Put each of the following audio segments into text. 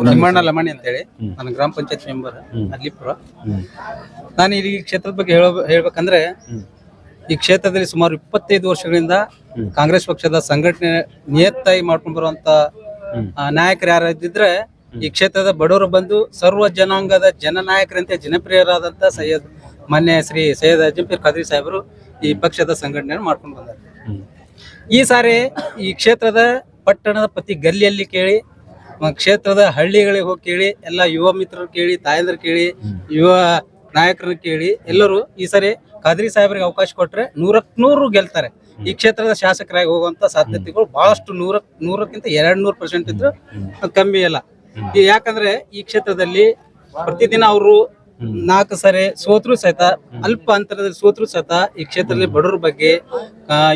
ನಿಮ್ಮಣ್ಣ ಲಮಣಿ ಅಂತೇಳಿ ನಾನು ಗ್ರಾಮ ಪಂಚಾಯತ್ ಮೆಂಬರ್ ಅಲ್ಲಿಪುರ. ನಾನು ಈ ಕ್ಷೇತ್ರದ ಬಗ್ಗೆ ಹೇಳ್ಬೇಕಂದ್ರೆ, ಈ ಕ್ಷೇತ್ರದಲ್ಲಿ ಸುಮಾರು 25 ವರ್ಷಗಳಿಂದ ಕಾಂಗ್ರೆಸ್ ಪಕ್ಷದ ಸಂಘಟನೆ ನಿಯತ್ತಾಗಿ ಮಾಡ್ಕೊಂಡು ಬರುವಂತ ನಾಯಕರು ಯಾರು ಇದ್ದಿದ್ರೆ ಈ ಕ್ಷೇತ್ರದ ಬಡವರು ಬಂದು ಸರ್ವ ಜನಾಂಗದ ಜನನಾಯಕರಂತೆ ಜನಪ್ರಿಯರಾದಂತ ಮಾನ್ಯ ಶ್ರೀ ಸೈಯದ್ ಅಜ್ಜಂಪೀರ್ ಖಾದ್ರಿ ಸಾಹೇಬರು ಈ ಪಕ್ಷದ ಸಂಘಟನೆಯನ್ನು ಮಾಡ್ಕೊಂಡು ಬಂದ್ದಾರೆ. ಈ ಸಾರಿ ಈ ಕ್ಷೇತ್ರದ ಪಟ್ಟಣದ ಪ್ರತಿ ಗಲ್ಲಿಯಲ್ಲಿ ಕೇಳಿ, ಕ್ಷೇತ್ರದ ಹಳ್ಳಿಗಳಿಗೆ ಹೋಗಿ ಕೇಳಿ, ಎಲ್ಲ ಯುವ ಮಿತ್ರರು ಕೇಳಿ, ತಾಯಂದ್ರ ಕೇಳಿ, ಯುವ ನಾಯಕರನ್ನ ಕೇಳಿ, ಎಲ್ಲರೂ ಈ ಸಾರಿ ಖಾದ್ರಿ ಸಾಹೇಬರಿಗೆ ಅವಕಾಶ ಕೊಟ್ರೆ 100% ಗೆಲ್ತಾರೆ. ಈ ಕ್ಷೇತ್ರದ ಶಾಸಕರಾಗಿ ಹೋಗುವಂತ ಸಾಧ್ಯತೆಗಳು ಬಹಳಷ್ಟು 100ಕ್ಕಿಂತ 200% ಇದ್ರು ಕಮ್ಮಿ ಅಲ್ಲ. ಯಾಕಂದ್ರೆ ಈ ಕ್ಷೇತ್ರದಲ್ಲಿ ಪ್ರತಿದಿನ ಅವರು 4 ಸಾರಿ ಸೋತ್ರು ಸಹಿತ, ಅಲ್ಪ ಅಂತರದಲ್ಲಿ ಸೋತ್ರು ಸಹಿತ ಈ ಕ್ಷೇತ್ರದಲ್ಲಿ ಬಡವರ ಬಗ್ಗೆ,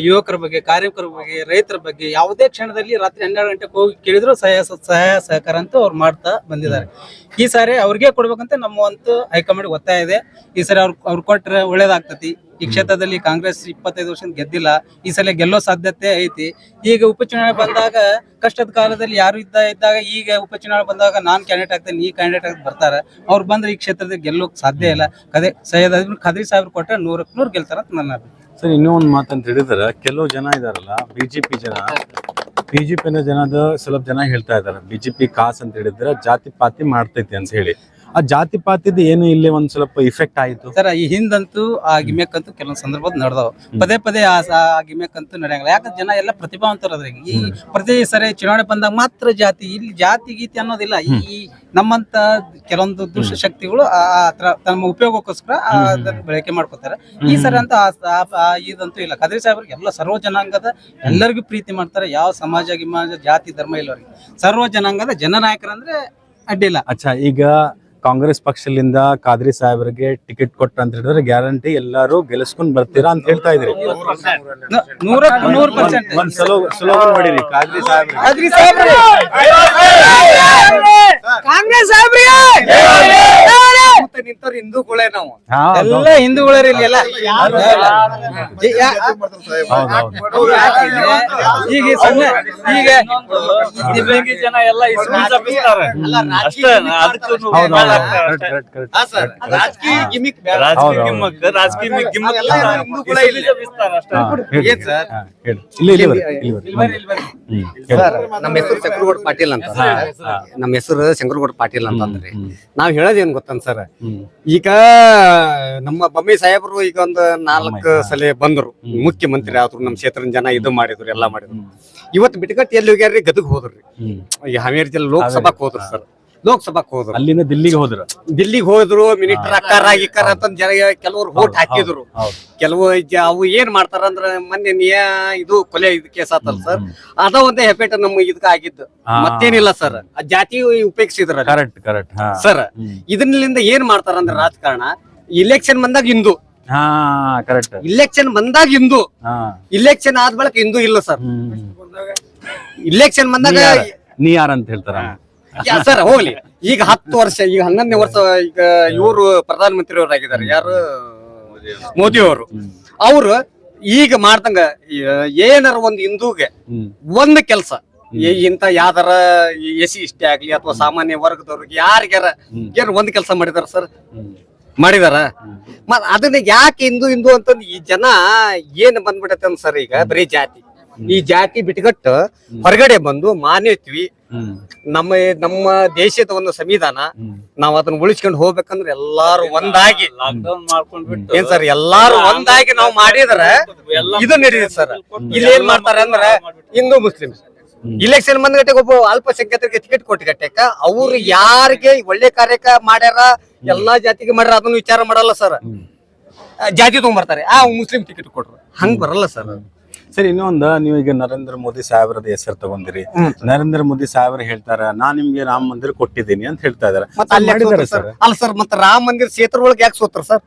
ಯುವಕರ ಬಗ್ಗೆ, ಕಾರ್ಮಿಕರ ಬಗ್ಗೆ, ರೈತರ ಬಗ್ಗೆ ಯಾವುದೇ ಕ್ಷಣದಲ್ಲಿ ರಾತ್ರಿ 12 ಗಂಟೆಗೆ ಹೋಗಿ ಕೇಳಿದ್ರು ಸಹಾಯ ಸಹಕಾರ ಅಂತ ಅವ್ರು ಮಾಡ್ತಾ ಬಂದಿದ್ದಾರೆ. ಈ ಸಾರಿ ಅವ್ರಿಗೆ ಕೊಡ್ಬೇಕಂತ ನಮ್ಮಂತೂ ಹೈಕಮಾಂಡ್ ಒತ್ತಾಯ ಇದೆ. ಈ ಸಾರಿ ಅವ್ರು ಕೊಟ್ರೆ ಒಳ್ಳೇದಾಗ್ತತಿ. ಈ ಕ್ಷೇತ್ರದಲ್ಲಿ ಕಾಂಗ್ರೆಸ್ 25 ವರ್ಷ ಗೆದ್ದಿಲ್ಲ, ಈ ಸಲ ಗೆಲ್ಲೋ ಸಾಧ್ಯತೆ ಐತಿ. ಈಗ ಉಪಚುನಾವಣೆ ಬಂದಾಗ ಕಷ್ಟದ ಕಾಲದಲ್ಲಿ ಯಾರು ಇದ್ದಾಗ ಈಗ ಉಪಚುನಾವಣೆ ಬಂದಾಗ ನಾನ್ ಕ್ಯಾಂಡಿಡೇಟ್ ಆಗ್ತೇನೆ, ಈ ಕ್ಯಾಂಡಿಡೇಟ್ ಆಗಿ ಬರ್ತಾರೆ. ಅವ್ರು ಬಂದ್ರೆ ಈ ಕ್ಷೇತ್ರದಲ್ಲಿ ಗೆಲ್ಲೋಕ್ ಸಾಧ್ಯ ಇಲ್ಲ. ಸೈಯದ್ ಖಾದ್ರಿ ಸಾಹೇಬ್ರು ಕೊಟ್ರೆ 100% ಗೆಲ್ತಾರ ಅಂತ ನನ್ನ ಅಭಿಪ್ರಾಯ. ಸರ್, ಇನ್ನೂ ಒಂದು ಮಾತಂತ ಹೇಳಿದ್ರೆ, ಕೆಲವು ಜನ ಇದಾರಲ್ಲ ಬಿಜೆಪಿ ಜನದ ಸ್ವಲ್ಪ ಜನ ಹೇಳ್ತಾ ಇದಾರೆ, ಬಿಜೆಪಿ ಕಾಸ್ ಅಂತ ಹೇಳಿದ್ರೆ ಜಾತಿ ಪಾತಿ ಮಾಡ್ತೈತಿ ಅಂತ ಹೇಳಿ. ಆ ಜಾತಿ ಪಾತಿದ್ ಏನು ಇಲ್ಲಿ ಒಂದ್ ಸ್ವಲ್ಪ ಇಫೆಕ್ಟ್ ಆಯ್ತು ಸರ್. ಈ ಹಿಂದಂತೂ ಆ ಗಿಮ್ಯಾಕ್ ಅಂತೂ ಕೆಲವೊಂದು ಸಂದರ್ಭ ನಡೆದವು. ಪದೇ ಆ ಗಿಮ್ಯಾಕ್ ಅಂತೂ ನಡೆಯಂಗಿಲ್ಲ. ಯಾಕಂದ್ರೆ ಜನ ಎಲ್ಲ ಪ್ರತಿಭಾವಂತರು ಅದ್ರಿಗೆ. ಈ ಪ್ರತಿ ಸರಿ ಚುನಾವಣೆ ಬಂದಾಗ ಮಾತ್ರ ಜಾತಿ, ಇಲ್ಲಿ ಜಾತಿ ಗೀತಿ ಅನ್ನೋದಿಲ್ಲ. ಈ ನಮ್ಮಂತ ಕೆಲವೊಂದು ದುಷ್ಟ ಶಕ್ತಿಗಳು ತಮ್ಮ ಉಪಯೋಗಕ್ಕೋಸ್ಕರ ಅದನ್ನ ಬಳಕೆ ಮಾಡ್ಕೋತಾರೆ. ಈ ಸರಿ ಅಂತ ಇದಂತೂ ಇಲ್ಲ. ಖಾದ್ರಿ ಸಾಹೇಬ್ರಿಗೆ ಎಲ್ಲ ಸರ್ವ ಜನಾಂಗದ ಎಲ್ಲರಿಗೂ ಪ್ರೀತಿ ಮಾಡ್ತಾರೆ. ಯಾವ ಸಮಾಜ ಗಿಮಾಜ ಜಾತಿ ಧರ್ಮ ಇಲ್ಲ ಅವ್ರಿಗೆ. ಸರ್ವ ಜನಾಂಗದ ಜನನಾಯಕರಂದ್ರೆ ಅಡ್ಡಿಲ್ಲ. ಅಚ್ಚಾ, ಈಗ ಕಾಂಗ್ರೆಸ್ ಪಕ್ಷದಿಂದ ಖಾದ್ರಿ ಸಾಹೇಬ್ರಿಗೆ ಟಿಕೆಟ್ ಕೊಟ್ಟ ಅಂತ ಹೇಳಿದ್ರೆ ಗ್ಯಾರಂಟಿ ಎಲ್ಲರೂ ಗೆಲ್ಲಿಸ್ಕೊಂಡ್ ಬರ್ತೀರಾ ಅಂತ ಹೇಳ್ತಾ ಇದ್ರಿ. 100% ಒಂದ್ ಸ್ಲೋಗನ್ ಮಾಡಿರಿ, ಖಾದ್ರಿ ಸಾಹೇಬ್ರಿಗೆ ಕಾಂಗ್ರೆಸ್ ನಿಂತವ್ರು ಹಿಂದೂಗಳೇ. ನಾವು ಎಲ್ಲ ಹಿಂದೂಗಳೇ ಇಲ್ಲಿ ಎಲ್ಲ. ಈಗ ದಿವ್ಯಾಂಗಿ ಜನ ಎಲ್ಲ ನಮ್ಮ ಹೆಸರು ಶಂಕರಗೌಡ ಪಾಟೀಲ್ ಅಂತ. ನಮ್ಮ ಹೆಸರು ಶಂಕರಗೌಡ ಪಾಟೀಲ್ ಅಂತಂದ್ರಿ. ನಾವ್ ಹೇಳೋದೇನ್ ಗೊತ್ತಂತ ಸರ್, ಈಗ ನಮ್ಮ ಬೊಮ್ಮೆ ಸಾಹೇಬರು ಈಗ ಒಂದು 4 ಸಲ ಬಂದ್ರು, ಮುಖ್ಯಮಂತ್ರಿ ಆದ್ರು, ನಮ್ಮ ಕ್ಷೇತ್ರದ ಜನ ಇದು ಮಾಡಿದ್ರು, ಎಲ್ಲಾ ಮಾಡಿದ್ರು. ಇವತ್ತು ಬಿಟ್ಕಟ್ಟು ಎಲ್ಲಿ ಹೋಗ್ಯಾರ್ರಿ? ಗದಗ್ ಹೋದ್ರಿ. ಈ ಹಾವೇರಿ ಜಿಲ್ಲೆ ಲೋಕಸಭಾಕ್ ಹೋದ್ರು ಸರ್. ಲೋಕಸಭಾಕ್ ಹೋದ್ರು, ಅಲ್ಲಿಂದ ದಿಲ್ಲಿಗೆ ಹೋದ್ರು. ಮಿನಿಸ್ಟರ್ ಅಕ್ಕಾರ ಅಂತಂದ್ ಜನ ಕೆಲವರು ವೋಟ್ ಹಾಕಿದ್ರು. ಕೆಲವು ಅವು ಏನ್ ಮಾಡ್ತಾರ ಅಂದ್ರ ಮೊನ್ನೆ ಇದು ಕೊಲೆ ಕೇಸ್ ಆತಲ್ಲ ಸರ್, ಅದ ಒಂದೇ ಹೆಪೇಟ್ ನಮ್ಗೆ ಇದಕ್ಕ ಆಗಿದ್ದು, ಮತ್ತೇನಿಲ್ಲ ಸರ್. ಆ ಜಾತಿ ಉಪಯೋಗಿಸಿದ್ರ ಸರ್. ಇದನ್ನಿಂದ ಏನ್ ಮಾಡ್ತಾರ ಅಂದ್ರೆ ರಾಜಕಾರಣ, ಇಲೆಕ್ಷನ್ ಬಂದಾಗ ಹಿಂದೂ, ಇಲೆಕ್ಷನ್ ಬಂದಾಗ ಹಿಂದೂ, ಇಲೆಕ್ಷನ್ ಆದ ಬಳಿಕ ಹಿಂದೂ ಇಲ್ಲ ಸರ್. ಇಲೆಕ್ಷನ್ ಬಂದಾಗ ನೀ ಯಾರಂತ ಹೇಳ್ತಾರ ಸರ್. ಹೋಗ್ಲಿ, ಈಗ 10 ವರ್ಷ, ಈಗ 11ನೇ ವರ್ಷ ಈಗ ಇವರು ಪ್ರಧಾನ ಮಂತ್ರಿ ಅವರಾಗಿದ್ದಾರೆ, ಯಾರು ಮೋದಿ ಅವರು. ಅವ್ರು ಈಗ ಮಾಡ್ದಂಗ ಏನಾರ ಒಂದು ಹಿಂದೂಗೆ ಒಂದ್ ಕೆಲ್ಸ, ಇಂತ ಯಾವ್ದಾರ ಎಸಿ ಇಷ್ಟೇ ಆಗ್ಲಿ ಅಥವಾ ಸಾಮಾನ್ಯ ವರ್ಗದವ್ರಿಗೆ ಯಾರಿಗಾರ ಒಂದ್ ಕೆಲ್ಸ ಮಾಡಿದಾರ ಸರ್? ಮಾಡಿದಾರ? ಅದನ್ನ ಯಾಕೆ ಹಿಂದೂ ಅಂತಂದ್ ಈ ಜನ ಏನ್ ಬಂದ್ಬಿಡತ್ತೆ ಅಂತ ಸರ್. ಈಗ ಬರೀ ಜಾತಿ, ಈ ಜಾತಿ ಬಿಟ್ಕಟ್ಟು ಹೊರಗಡೆ ಬಂದು ಮಾನ್ಯತ್ವಿ, ನಮ್ಮ ದೇಶದ ಒಂದು ಸಂವಿಧಾನ, ನಾವ್ ಅದನ್ನ ಉಳಿಸ್ಕೊಂಡು ಹೋಗ್ಬೇಕಂದ್ರೆ ಎಲ್ಲಾರು ಒಂದಾಗಿ ಏನ್ ಸರ್, ಎಲ್ಲಾರು ಒಂದಾಗಿ ನಾವ್ ಮಾಡಿದ್ರೆ ಇದು ನಡೆಯುತ್ತೆ ಸರ್. ಇಲ್ಲಿ ಏನ್ ಮಾಡ್ತಾರೆ ಅಂದ್ರೆ ಹಿಂದೂ ಮುಸ್ಲಿಂ ಇಲೆಕ್ಷನ್ ಬಂದ್ಗಟ್ಟೆಗೆ ಒಬ್ಬ ಅಲ್ಪಸಂಖ್ಯಾತರಿಗೆ ಟಿಕೆಟ್ ಕೊಟ್ಟಗಟ್ಟೆಕ ಅವ್ರು ಯಾರಿಗೆ ಒಳ್ಳೆ ಕಾರ್ಯಕ ಮಾಡ್ಯಾರ, ಎಲ್ಲಾ ಜಾತಿಗೆ ಮಾಡ್ಯಾರ ಅದನ್ನ ವಿಚಾರ ಮಾಡಲ್ಲ ಸರ್. ಜಾತಿ ತಗೊಂಡ್ಬರ್ತಾರೆ, ಮುಸ್ಲಿಂ ಟಿಕೆಟ್ ಕೊಟ್ರು, ಹಂಗ್ ಬರಲ್ಲ ಸರ್. ಸರಿ, ಇನ್ನೊಂದು, ನೀವು ಈಗ ನರೇಂದ್ರ ಮೋದಿ ಸಾಹೇಬ್ರದ ಹೆಸರು ತಗೊಂಡಿರಿ. ನರೇಂದ್ರ ಮೋದಿ ಸಾಹೇಬ್ರು ಹೇಳ್ತಾರ, ನಾನ್ ನಿಮ್ಗೆ ರಾಮ ಮಂದಿರ ಕೊಟ್ಟಿದ್ದೀನಿ ಅಂತ ಹೇಳ್ತಾ ಇದಾರೆ. ಅಲ್ಲ ಸರ್, ಮತ್ತೆ ರಾಮ ಮಂದಿರ ಕ್ಷೇತ್ರ ಒಳಗೆ ಯಾಕೆ ಸೋತ್ರ ಸರ್?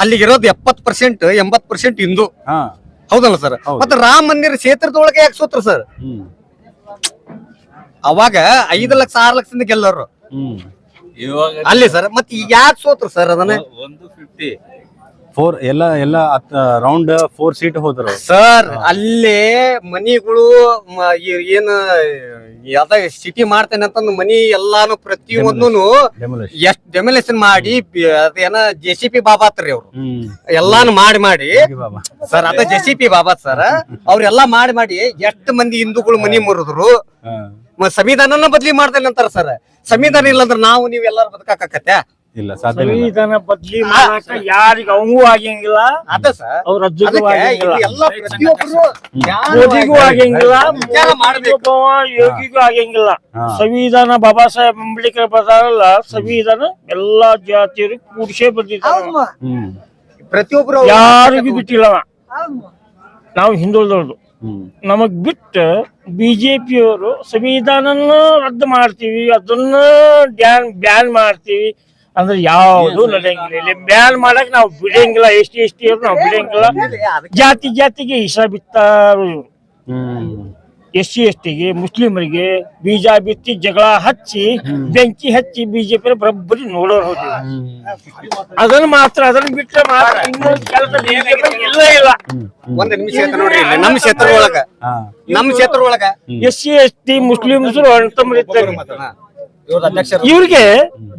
ಅಲ್ಲಿಗಿರೋದು 70% 80% ಹಿಂದೂ, ಹೌದಲ್ಲ ಸರ್? ಮತ್ತೆ ರಾಮ ಮಂದಿರ ಕ್ಷೇತ್ರದೊಳಗೆ ಯಾಕೆ ಸೋತ್ರ ಸರ್? ಅವಾಗ 5 ಲಕ್ಷ 6 ಲಕ್ಷದಿಂದ ಗೆಲ್ಲೋರು ಅಲ್ಲಿ ಸರ್. ಮತ್ತೆ ಯಾಕೆ ಸೋತ್ರ ಸರ್? ಅದನ್ನ ಎಲ್ಲ ರೌಂಡ್ 4 ಸೀಟ್ ಹೋದ್ರು. ಸರ್ ಅಲ್ಲೇ ಮನಿಗಳು ಏನ್ ಯಾವ್ದ ಸಿಟಿ ಮಾಡ್ತೇನೆ ಅಂತಂದು ಮನಿ ಎಲ್ಲಾನು ಪ್ರತಿಯೊಂದೂನು ಎಷ್ಟ್ ಡೆಮೊಲೇಷನ್ ಮಾಡಿ ಅದೇನ JCP ಬಾಬಾ ಆತ್ರಿ ಅವ್ರು ಎಲ್ಲಾನು ಮಾಡಿ ಸರ್ ಅದ JCP ಬಾಬಾ ಸರ್ ಅವ್ರೆಲ್ಲಾ ಮಾಡಿ ಎಷ್ಟ್ ಮಂದಿ ಹಿಂದೂಗಳು ಮನಿ ಮುರಿದ್ರು. ಸಂವಿಧಾನನ ಬದ್ಲಿ ಮಾಡ್ತೇನೆ ಅಂತಾರ ಸರ್. ಸಂವಿಧಾನ ಇಲ್ಲಂದ್ರ ನಾವು ನೀವ್ ಎಲ್ಲಾರು ಬದುಕಾಕತ್ತೆ ಇಲ್ಲ, ಸಾಧ್ಯ ಸಂವಿಧಾನ ಬದ್ಲಿ ಮಾಡಾಕ ಯಾರಿಗ ಅವಂಗೂ ಆಗಂಗಿಲ್ಲ, ಅದ ಸರ್ ಅವ್ರ ಅಜ್ಜಿಗೂ ಆಗಂಗಿಲ್ಲ, ಎಲ್ಲ ಪ್ರತಿಯೊಬ್ರು ಮೋದಿಗೂ ಆಗಂಗಿಲ್ಲ, ಯೋಗಿಗೂ ಆಗಂಗಿಲ್ಲ. ಸಂವಿಧಾನ ಬಾಬಾ ಸಾಹೇಬ್ ಅಂಬೇಡ್ಕರ್ ಬರ್ತಾರಲ್ಲ, ಸಂವಿಧಾನ ಎಲ್ಲಾ ಜಾತಿಯರು ಕೂಡಿಸೇ ಬಂದಿದ್ದಾರೆ, ಪ್ರತಿಯೊಬ್ರು ಯಾರಿಗೂ ಬಿಟ್ಟಿಲ್ಲವ. ನಾವು ಹಿಂದುಳಿದವ್ರು ನಮಗ್ ಬಿಟ್ಟು ಬಿಜೆಪಿಯವರು ಸಂವಿಧಾನನ ರದ್ದು ಮಾಡ್ತೀವಿ, ಅದನ್ನ ಬ್ಯಾನ್ ಮಾಡ್ತೀವಿ ಅಂದ್ರೆ ಯಾವುದು ನಡೆಯಂಗಿಲ್ಲ. ಇಲ್ಲಿ ಬ್ಯಾನ್ ಮಾಡಕ್ ನಾವು ಬಿಡಂಗಿಲ್ಲ, ಎಷ್ಟಿ ನಾವು ಬಿಡಂಗಿಲ್ಲ. ಜಾತಿಗೆ ಇಷ್ಟ ಬಿತ್ತಾರು, SC/STಗೆ ಮುಸ್ಲಿಮರಿಗೆ ಬೀಜ ಬಿತ್ತಿ ಜಗಳ ಹಚ್ಚಿ ಬೆಂಕಿ ಹಚ್ಚಿ ಬಿಜೆಪಿ ಬರೋಬ್ಬರಿ ನೋಡೋರು ಹೋಗಿ. ಅದನ್ನ ಬಿಟ್ರೆ ಮಾತ್ರ ಇನ್ನೊಂದು ಕೆಲಸ ಇಲ್ಲ ಇಲ್ಲ. ಒಂದ್ ನಿಮಿಷ ನೋಡ್ರಿ, ನಮ್ಮ ಕ್ಷೇತ್ರ ಒಳಗ SC/ST ಮುಸ್ಲಿಮ್ಸರು ಇವ್ರಿಗೆ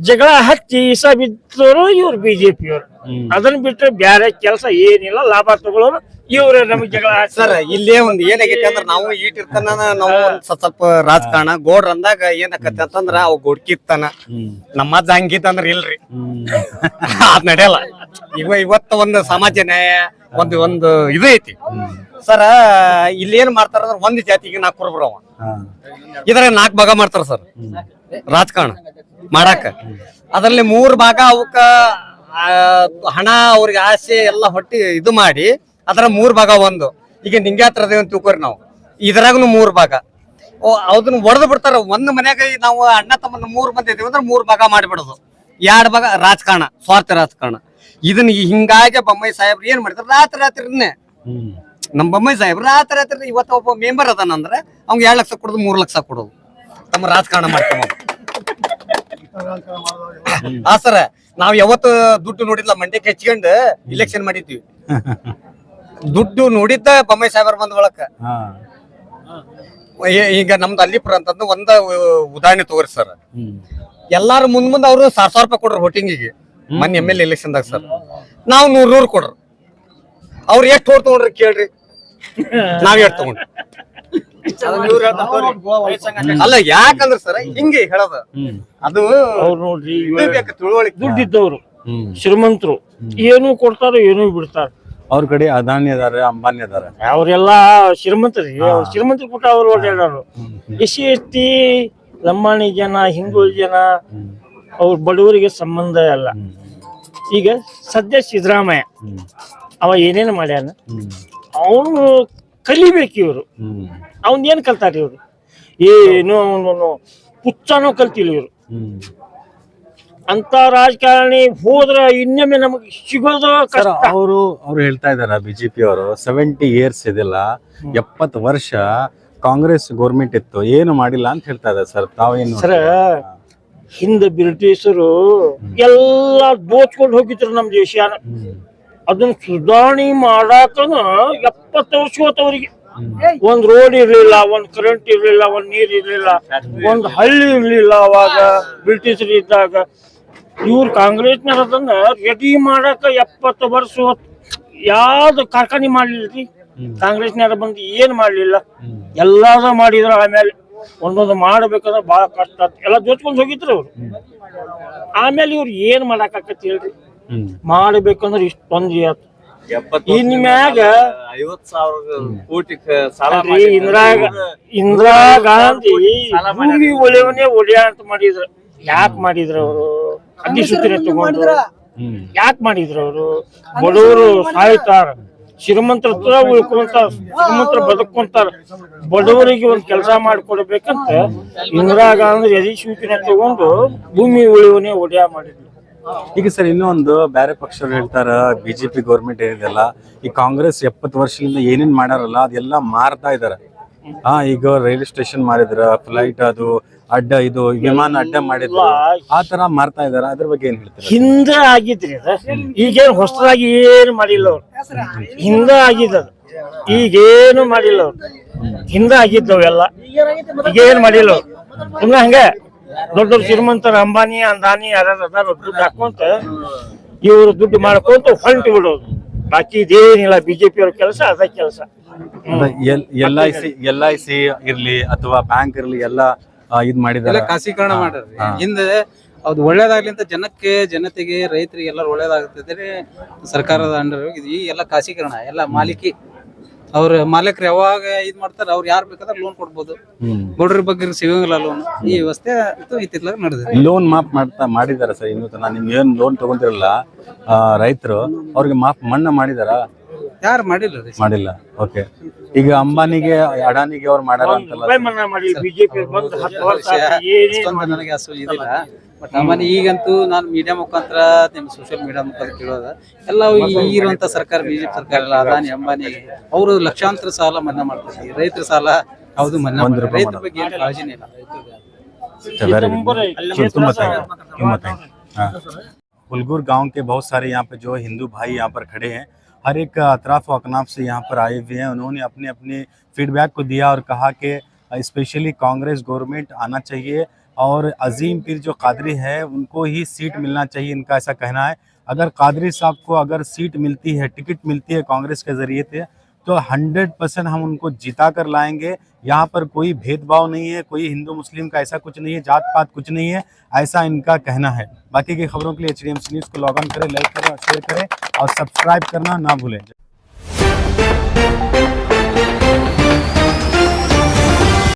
ಜಗಳ ಹಚ್ಚಿ ಇಸ ಬಿದ್ದವರು ಇವ್ರು ಬಿಜೆಪಿಯವರು. ಅದನ್ನ ಬಿಟ್ರೆ ಬ್ಯಾರೆ ಕೆಲಸ ಏನಿಲ್ಲ. ಲಾಭ ತಗೊಳ್ಳೋರು ಇವ್ರ ನಮಗ್ ಜಗಳ. ಸರ್ ಇಲ್ಲೇ ಒಂದ್ ಏನಾಗೈತಿ ಅಂದ್ರ ನಾವು ಈಟಿರ್ತಾನ ನಾವು ಸ್ವಲ್ಪ ರಾಜಕಾರಣ ಗೋಡ್ರ ಅಂದಾಗ ಏನಾಕತಿ ಅಂತಂದ್ರ ಅವ್ ಗೊಡ್ಕಿತ್ತಾನ ನಮ್ಮ ಅಜ್ಜ ಹಂಗಿತ್ತಂದ್ರ ಇಲ್ರಿ ಅದ್ ನಡೆಯಲ್ಲ. ಇವತ್ತ ಒಂದು ಸಮಾಜ ನ್ಯಾಯ ಒಂದು ಇದು ಐತಿ ಸರ್. ಇಲ್ಲಿ ಏನ್ ಮಾಡ್ತಾರ ಅಂದ್ರ ಒಂದ್ ಜಾತಿಗೆ 4 ಕುರುಬ್ರವ, ಇದ್ರ 4 ಭಾಗ ಮಾಡ್ತಾರ ಸರ್ ರಾಜಕಾರಣ ಮಾಡಾಕ. ಅದ್ರಲ್ಲಿ 3 ಭಾಗ ಅವಕ್ಕ ಹಣ ಅವ್ರಿಗೆ ಆಸೆ ಎಲ್ಲ ಹೊಟ್ಟಿ ಇದು ಮಾಡಿ ಅದ್ರ 3 ಭಾಗ ಒಂದು. ಈಗ ನಿಂಗ್ಯಾತ್ರದೇವ್ ಅಂತ ತಿಳ್ಕೊರಿ ನಾವು, ಇದ್ರಾಗನು 3 ಭಾಗ ಅದನ್ನ ಒಡೆದು ಬಿಡ್ತಾರ. ಒಂದ್ ಮನ್ಯಾಗ ನಾವು ಅಣ್ಣ ತಮ್ಮನ 3 ಮಂದಿ ಇದೀವಿ ಅಂದ್ರೆ 3 ಭಾಗ ಮಾಡಿಬಿಡೋದು. 2 ಭಾಗ ರಾಜಕಾರಣ, ಸ್ವಾರ್ಥ ರಾಜಕಾರಣ. ಇದನ್ನ ಹಿಂಗಾಗಿ ಬೊಮ್ಮಾಯಿ ಸಾಹೇಬ್ರು ಏನ್ ಮಾಡ್ತಾರೆ, ರಾತ್ರಿನೇ ನಮ್ ಬೊಮ್ಮಾಯಿ ಸಾಹೇಬ್ರು ರಾತ್ರಿ ಇವತ್ತ ಒಬ್ಬ ಮೆಂಬರ್ ಅದಾನಂದ್ರೆ ಅವ್ಗೆ 2 ಲಕ್ಷ ಕೊಡೋದು, 3 ಲಕ್ಷ ಕೊಡೋದು, ತಮ್ಮ ರಾಜಕಾರಣ ಮಾಡ್ಕೊಂಬ. ಸರ ನಾವ್ ಯಾವತ್ತು ದುಡ್ಡು ನೋಡಿಲ್ಲ, ಮಂಡ್ಯಕ್ಕೆ ಹಚ್ಕೊಂಡು ಇಲೆಕ್ಷನ್ ಮಾಡಿದ್ವಿ. ದುಡ್ಡು ನೋಡಿದ್ದ ಬೊಮ್ಮಾಯಿ ಸಾಹೇಬರ್ ಬಂದ್ ಒಳಕ. ಈಗ ನಮ್ದು ಅಲ್ಲಿಪುರ ಅಂತಂದು ಒಂದ ಉದಾಹರಣೆ ತಗೋರಿ ಸರ್. ಎಲ್ಲಾರು ಮುಂದ್ ಅವ್ರು 1,000 ರೂಪಾಯಿ ಕೊಡ್ರಿ ವೋಟಿಂಗಿಗೆ ಮೊನ್ನೆ MLA ಎಲೆಕ್ಷನ್ದಾಗ ಸರ್. ನಾವು 100 ಕೊಡ್ರಿ. ಅವ್ರು ಎಷ್ಟು ಓಟ್ ತಗೊಂಡ್ರಿ ಕೇಳ್ರಿ, ನಾವ್ ಎಷ್ಟು ತಗೊಂಡ್ರಿ. ಅಲ್ಲ ಯಾಕಂದ್ರ ಸರ್ ಹಿಂಗೆ ಹೇಳೋದು ಅದು ಅವ್ರು ನೋಡ್ರಿ ತಿಳುವಳಿಕೆ. ದುಡ್ಡಿದ್ದವ್ರು ಶ್ರೀಮಂತರು ಏನು ಕೊಡ್ತಾರೋ ಏನೂ ಬಿಡ್ತಾರ. ಅವ್ರ ಕಡೆ ಅದಾನಿ ಅದಾರ, ಅಂಬಾನಿ ಅದಾರ, ಅವ್ರೆಲ್ಲಾ ಶ್ರೀಮಂತರಿ. ಶ್ರೀಮಂತರು ಕೊಟ್ಟ ಅವ್ರು ಓಡಾಡೋರು. SC/ST ಲಂಬಾಣಿ ಜನ, ಹಿಂದುಳಿದ ಜನ, ಅವ್ರ ಬಡವರಿಗೆ ಸಂಬಂಧ ಅಲ್ಲ. ಈಗ ಸದ್ಯ ಸಿದ್ದರಾಮಯ್ಯ ಅವ ಏನೇನು ಮಾಡ್ಯಾನ, ಅವನು ಕಲಿಬೇಕು. ಇವ್ರು ಅವನ್ ಏನ್ ಕಲ್ತಾರ? ಇವ್ರು ಏನು ಅವನು ಪುಚ್ಚನೂ ಕಲ್ತಿಲ್ಲ. ಇವ್ರು ಅಂತ ರಾಜಕಾರಣಿ ಹೋದ್ರ ಇನ್ನೊಮ್ಮೆ ನಮಗ್ ಸಿಗೋದು ಕಷ್ಟ. ಅವರು ಹೇಳ್ತಾ ಇದಾರ ಬಿಜೆಪಿ ಅವರು 70 years ಇದೆಲ್ಲ 70 ವರ್ಷ ಕಾಂಗ್ರೆಸ್ ಗೌರ್ಮೆಂಟ್ ಇತ್ತು, ಏನು ಮಾಡಿಲ್ಲ ಅಂತ ಹೇಳ್ತಾ ಇದ್ದಾರೆ ಸರ್. ತಾವೇನು ಸರ, ಹಿಂದೆ ಬ್ರಿಟಿಷರು ಎಲ್ಲಾ ದೋಚ್ಕೊಂಡು ಹೋಗಿದ್ರು ನಮ್ ದೇಶನ. ಅದನ್ನ ಸುಧಾರಣೆ ಮಾಡಾಕನ 70 ವರ್ಷ ಹೋತವ್ರಿಗೆ. ಒಂದ್ ರೋಡ್ ಇರ್ಲಿಲ್ಲ, ಒಂದ್ ಕರೆಂಟ್ ಇರ್ಲಿಲ್ಲ, ಒಂದ್ ನೀರ್ ಇರ್ಲಿಲ್ಲ, ಒಂದ್ ಹಳ್ಳಿ ಇರ್ಲಿಲ್ಲ ಅವಾಗ ಬ್ರಿಟಿಷರು ಇದ್ದಾಗ. ಇವ್ರು ಕಾಂಗ್ರೆಸ್ನಾರ ಅದನ್ನ ರೆಡಿ ಮಾಡಾಕ 70 ವರ್ಷ ಯಾವ್ದು ಕಾರ್ಖಾನೆ ಮಾಡ್ಲಿಲ್ರಿ. ಕಾಂಗ್ರೆಸ್ನಾರ ಬಂದು ಏನ್ ಮಾಡ್ಲಿಲ್ಲ, ಎಲ್ಲಾದ ಮಾಡಿದ್ರ. ಆಮೇಲೆ ಒಂದೊಂದು ಮಾಡ್ಬೇಕಂದ್ರ ಬಹಳ ಕಷ್ಟ, ಎಲ್ಲ ಜೋಚ್ಕೊಂಡ್ ಹೋಗಿದ್ರು ಅವ್ರು. ಆಮೇಲೆ ಇವ್ರು ಏನ್ ಮಾಡಾಕತಿ ಹೇಳ್ರಿ, ಮಾಡ್ಬೇಕಂದ್ರ ಇಷ್ಟೊಂದು ಆಯ್ತು. ಇನ್ ಮ್ಯಾಗ 50,000 ಕೋಟಿ ಇಂದಿರಾ ಗಾಂಧಿ ಭೂಮಿ ಒಳ್ಳೆಯವನೇ ಒಳ್ಳೆಯ ಅಂತ ಮಾಡಿದ್ರು. ಯಾಕೆ ಮಾಡಿದ್ರು ಅವರು? ಅಧಿಸೂಚನೆ ತಗೊಂಡ್ರು. ಯಾಕೆ ಮಾಡಿದ್ರು ಅವರು? ಬಡವರು ಸಾಯ್ತಾರ, ಶ್ರೀಮಂತರ ಹತ್ರ ಉಳ್ಕೊಂತಾರ, ಶ್ರೀಮಂತರ ಬದುಕೊಂತಾರ. ಬಡವರಿಗೆ ಒಂದ್ ಕೆಲಸ ಮಾಡಿಕೊಡ್ಬೇಕಂತ ಇಂದಿರಾ ಗಾಂಧಿ ಅಧಿಸೂಚನೆ ತಗೊಂಡು ಭೂಮಿ ಉಳಿವನೇ ಒಡೆಯ ಮಾಡಿದ್ರು. ಈಗ ಸರ್ ಇನ್ನೊಂದು ಬೇರೆ ಪಕ್ಷರು ಹೇಳ್ತಾರ, ಬಿಜೆಪಿ ಗೌರ್ಮೆಂಟ್ ಏನಿದೆಲ್ಲ ಈ ಕಾಂಗ್ರೆಸ್ 70 ವರ್ಷದಿಂದ ಏನೇನ್ ಮಾಡ್ಯಾರಲ್ಲ ಅದೆಲ್ಲ ಮಾರ್ತಾ ಇದಾರೆ. ಹಾ ಈಗ ರೈಲ್ವೆ ಸ್ಟೇಷನ್ ಮಾಡಿದ್ರ ಫ್ಲೈಟ್ ಅದು ಅಡ್ಡ ಇದು ವಿಮಾನ ಅಡ್ಡ ಮಾಡಿದ್ರ ಆ ತರ ಮಾಡ್ತಾ ಇದಾರ, ಅದ್ರ ಬಗ್ಗೆ ಏನ್ ಹೇಳ್ತೀರಾ? ಹಿಂದೆ ಆಗಿದ್ರಿ ಅದ, ಈಗೇನು ಹೊಸದಾಗಿ ಏನು ಮಾಡಿಲ್ಲ ಅವ್ರು. ಹಿಂದೆ ಆಗಿದ್ದ ಈಗೇನು ಮಾಡಿಲ್ಲ ಅವ್ರು. ಹಿಂದೆ ಆಗಿದ್ದವೆಲ್ಲ ಈಗೇನು ಮಾಡಿಲ್ಲ ಅವ್ರು. ಸುಮ್ಮನೆ ಹಂಗೆ ದೊಡ್ಡ ದೊಡ್ಡ ಶ್ರೀಮಂತರ ಅಂಬಾನಿ ಅಂದಾನಿ ಯಾರು ಅದಾರ ದುಡ್ಡು ಹಾಕೊಂತ ಇವ್ರು ದುಡ್ಡು ಮಾಡ್ಕೊಂತ ಹೊಂಟು ಬಿಡೋದು. ಬಾಕಿ ಇದೇನಿಲ್ಲ. ಬಿಜೆಪಿ ಅವ್ರ ಕೆಲಸ ಅದ ಕೆಲಸ. LIC ಇರ್ಲಿ ಅಥವಾ ಬ್ಯಾಂಕ್ ಇರ್ಲಿ ಎಲ್ಲ ಇದ್ ಮಾಡಿದಾರೆ, ಎಲ್ಲ ಖಾಸಗೀಕರಣ ಮಾಡ್ರಿ. ಹಿಂದೆ ಅದು ಒಳ್ಳೇದಾಗ್ಲಿ ಅಂತ ಜನತೆಗೆ ರೈತರಿಗೆ ಎಲ್ಲ ಒಳ್ಳೇದಾಗ್ತದೆ ಸರ್ಕಾರದ ಅಂಡರ್. ಈ ಎಲ್ಲ ಖಾಸಗೀಕರಣ ಎಲ್ಲ ಮಾಲಿಕಿ ಅವ್ರ ಮಾಲೀಕರು ಯಾವಾಗ ಇದ್ ಮಾಡ್ತಾರೆ ಅವ್ರು ಯಾರು ಬೇಕಾದ್ರೆ ಲೋನ್ ಕೊಡ್ಬೋದು. ಬಡ್ರ ಬಗ್ಗೆ ಸಿಗಂಗಿಲ್ಲ ಲೋನ್. ಈ ವ್ಯವಸ್ಥೆ ಇತ್ತಿತ್ತಲಾಗ ನಡೆದಿದೆ. ಲೋನ್ ಮಾಫ್ ಮಾಡಿದಾರ ಸರ್ ಇನ್ನೂ ತನ? ನಿಮ್ಗೆ ಏನ್ ಲೋನ್ ತಗೊಂತಿರಲ್ಲ ರೈತರು, ಅವ್ರಿಗೆ ಮಾಫ್ ಮನ್ನಾ ಮಾಡಿದಾರ? ಯಾರು ಮಾಡಿಲ್ಲ ರೀ. ಮಾಡಿಲ್ಲ. ಓಕೆ. ಈಗ ಅಂಬಾನಿಗೆ ಅಡಾನಿಗೆ ಅವ್ರು ಮಾಡ್ಯಾರ ಅಂತಲ್ಲ? ಬಿಜೆಪಿ ಬಂದು 10 ವರ್ಷ ಅಷ್ಟೊಂದು ನನಗೆ ಅಷ್ಟು ಇದಿಲ್ಲ. ಬಟ್ ಅಂಬಾನಿ ಈಗಂತೂ ನಾನು ಮೀಡಿಯಾ ಮುಖಾಂತರ ನಿಮ್ ಸೋಷಿಯಲ್ ಮೀಡಿಯಾ ಮುಖಾಂತರ ಕೇಳೋದ ಎಲ್ಲ ಇರುವಂತ ಸರ್ಕಾರ ಬಿಜೆಪಿ ಸರ್ಕಾರ ಎಲ್ಲ ಅದಾನಿ ಅಂಬಾನಿ ಅವರು ಲಕ್ಷಾಂತರ ಸಾಲ ಮನ್ನಾ ಮಾಡ್ತಾರೆ. ರೈತರ ಸಾಲ ಯಾವುದು ಮನ್ನಾ ಮಾಡಿಲ್ಲ. ರೈತರ ಬಗ್ಗೆ ಏನು ಕಾಳಜಿನೇ ಇಲ್ಲ. फुलगुर गांव के बहुत सारे यहाँ पे जो हिंदू भाई यहाँ पर खड़े हैं, हर एक अतराफ व अकनाफ से यहाँ पर आए हुए हैं। उन्होंने अपने अपने फीडबैक को दिया और कहा कि स्पेशली कांग्रेस गवर्नमेंट आना चाहिए और अजीम पीर जो कादरी है उनको ही सीट मिलना चाहिए, इनका ऐसा कहना है। अगर कादरी साहब को अगर सीट मिलती है, टिकट मिलती है कांग्रेस के ज़रिए से, तो 100% हम उनको जिता कर लाएंगे। यहाँ पर कोई भेदभाव नहीं है, कोई हिंदू मुस्लिम का ऐसा कुछ नहीं है, जात पात कुछ नहीं है, ऐसा इनका कहना है। बाकी की खबरों के लिए HDMC न्यूज़ को लॉग ऑन करें, लाइक करें, शेयर करें और सब्सक्राइब करना ना भूलें।